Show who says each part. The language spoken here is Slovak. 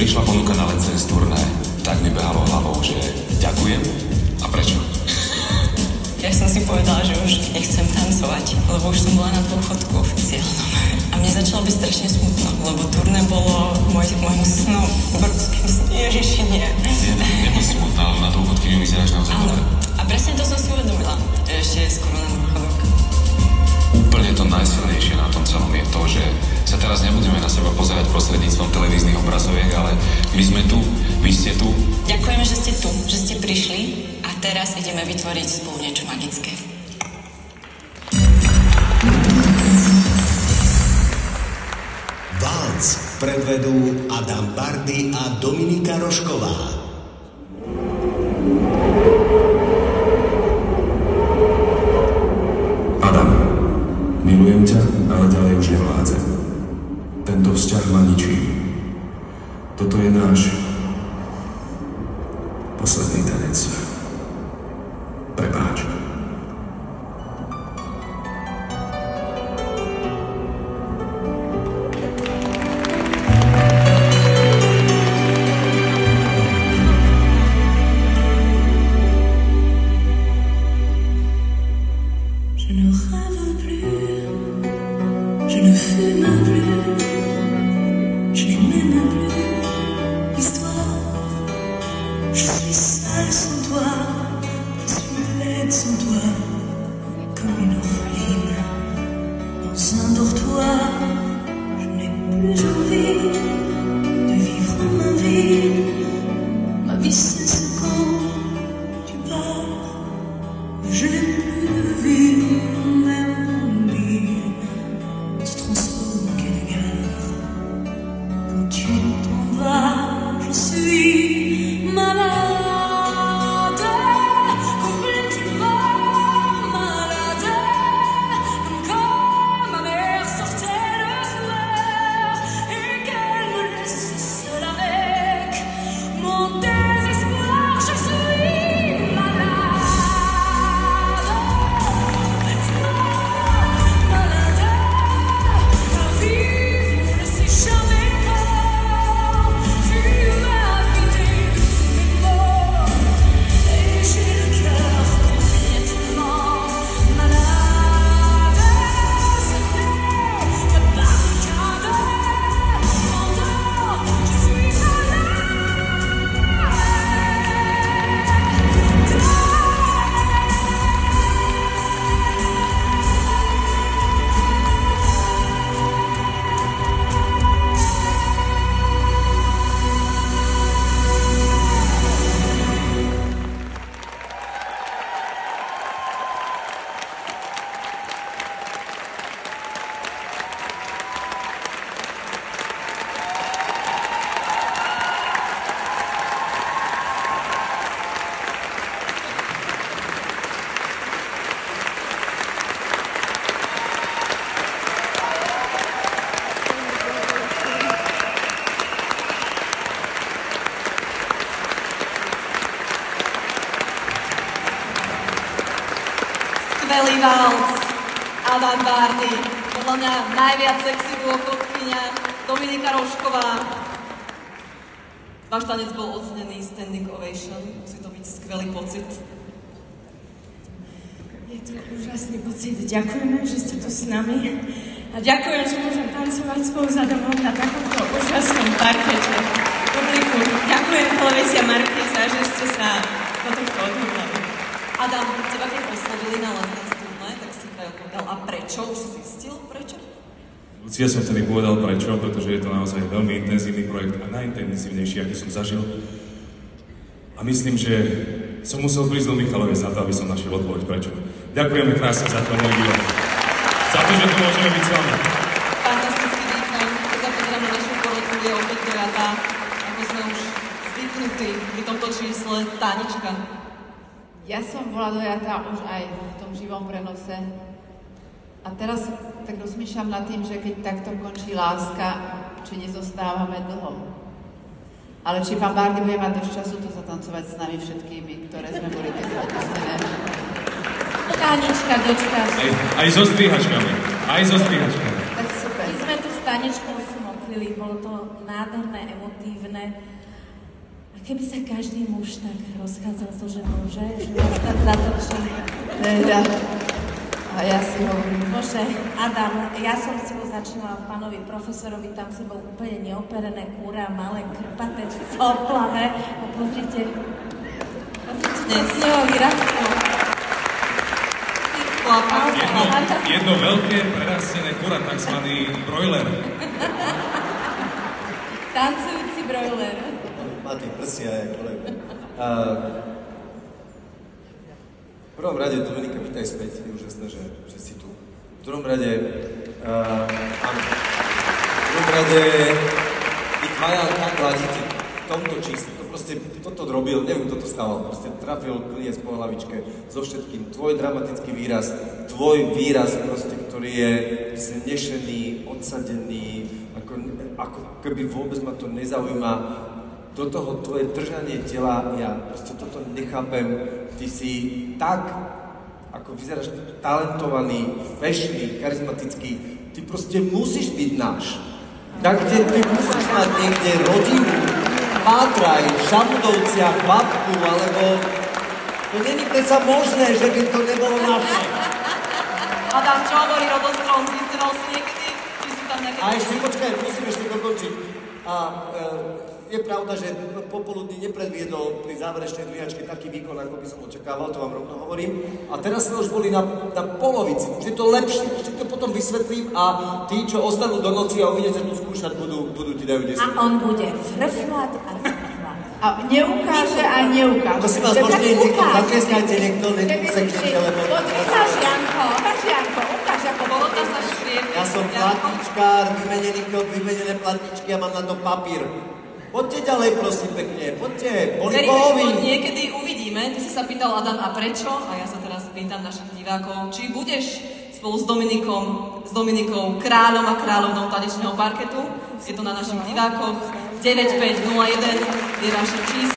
Speaker 1: prišla ponuka na Let's Dance turné, tak mi behalo hlavou, že ďakujem a prečo?
Speaker 2: Ja som si povedala, že už nechcem tancovať, lebo už som bola na dôchodku oficiálnom. A mne začalo byť strašne smutno, lebo turné bolo môjim snom, obrovským snom. Ježiši, nie.
Speaker 1: Nebuď smutná, ale na dôchodkyňu vyzeráš naozaj dobre.
Speaker 2: A presne to som si uvedomila, že ešte je skoro na dôchodok.
Speaker 1: Úplne to najsilnejšie na tom celom je to, že sa teraz nebudeme na seba pozerať prostredníctvom televíznych obrazoviek, ale my sme tu, vy ste tu.
Speaker 2: Ďakujeme, že ste tu, že ste prišli a teraz ideme vytvoriť spolu niečo magické.
Speaker 3: Valc predvedú Adam Bardy a Dominika Rožková.
Speaker 4: Adam, milujem ťa, ale ďalej už nevládzem. Tento vzťah ma ničí. Toto je náš posledný tanec. Prepáč.
Speaker 5: Skvelý valc, Adam Bardy, podľa mňa najviac sexy dôchodkyňa, Dominika Rožková. Váš tanec bol ocenený standing ovation, musí to byť skvelý pocit.
Speaker 6: Je to úžasný pocit, ďakujeme, že ste tu s nami a ďakujem, že môžem tancovať spolu s Adamom na takomto úžasnom parkete. Publiku, ďakujem televízia Markíza, že ste sa do tohto odhodlali.
Speaker 5: Adam, teba keď oslovili na Let's Dance turné, tak si povedal, a prečo? Už si zistil, prečo?
Speaker 4: Ja som vtedy povedal prečo, pretože je to naozaj veľmi intenzívny projekt a najintenzívnejší, aký som zažil. A myslím, že som musel prísť do Michalovec na to, aby som našiel odpoveď prečo. Ďakujeme krásne za to, môj divák. Za to, že tu môžeme byť s vami.
Speaker 5: Fantastický výkon, keď sa pozerám na našu porotu, je opäť dojatá, ako sme už zvyknutí pri tomto čísle, Tánička.
Speaker 7: Ja som bola dojatá už aj v tom živom prenose. A teraz tak rozmýšľam nad tým, že keď takto končí láska, či nezostávame dlho. Ale či pán Bardy bude mať dosť času to zatancovať s nami všetkými, ktoré sme boli tak opustené. Tánička, dočkáš.
Speaker 4: Aj so strihačkami. Aj so strihačkami.
Speaker 7: Tak super.
Speaker 6: My sme tu s Táničkou smokli, robili, bolo to nádherné, emotívne. A keby sa každý muž tak rozchádzal so ženou, že vás tak zatočí.
Speaker 7: Teda. A ja si hovorím.
Speaker 6: Bože, Adam, ja som s tebou začínala v pánovi profesorovi, tam si bol úplne neoperené kúra, malé krpaté, celplavé. A pozrite, snehový rastro.
Speaker 4: Jedno veľké prerastené kura, takzvaný brojler.
Speaker 6: Tancujúci brojler.
Speaker 8: Má tie prsia aj kolega. V prvom rade, Dominika, vítaj späť, je úžasné, že si tu. V druhom rade, áno, v druhom rade, vy dvaja tak hľadíte v tomto čísle, to proste, toto robil, neviem, kto to stával, proste trafil klinec po hlavičke so všetkým, tvoj dramatický výraz, tvoj výraz proste, ktorý je znešený, odsadený, ako keby vôbec ma to nezaujíma, do toho tvoje držanie tela, ja proste toto nechápem, ty si tak, ako vyzeráš talentovaný, fešný, charizmatický, ty proste musíš byť náš. Tak, kde ty musíš mať niekde rodinu, Pátraj, Šamudovciach, babku, alebo to není predsa možné, že by to nebolo naše.
Speaker 5: Adam, čo hovorí Rodostrom, vysteral si niekedy? Či sú tam nejaké...
Speaker 8: A ešte počkaj, musím ešte dokončiť. Je pravda, že popoludní nepredviedol pri záverečnej dvíhačke taký výkon, ako by som očakával, to vám rovno hovorím. A teraz sme už boli na polovici, už je to lepšie. Ešte to potom vysvetlím a tí, čo ostanú do noci a uvidíte tu skúšať, budú ti dajú 10.
Speaker 6: A on bude frflať a frflať.
Speaker 7: A neukáže a neukáže.
Speaker 8: Prosím vás, môžete niekto, zatleskajte niekto, neseknite, lebo...
Speaker 6: Ukáž, Janko, ukáž, ako bolo to sa škriep.
Speaker 8: Ja som platničkár, vymenené platničky a mám na to papír. Poďte ďalej, prosím, pekne, poďte, boli pohoví.
Speaker 5: Niekedy uvidíme, ty si sa pýtal, Adam, a prečo? A ja sa teraz pýtam našich divákov, či budeš spolu s Dominikou kráľom a kráľovnou tanečného parketu. Je to na našich divákoch. 9501 je vaše číslo.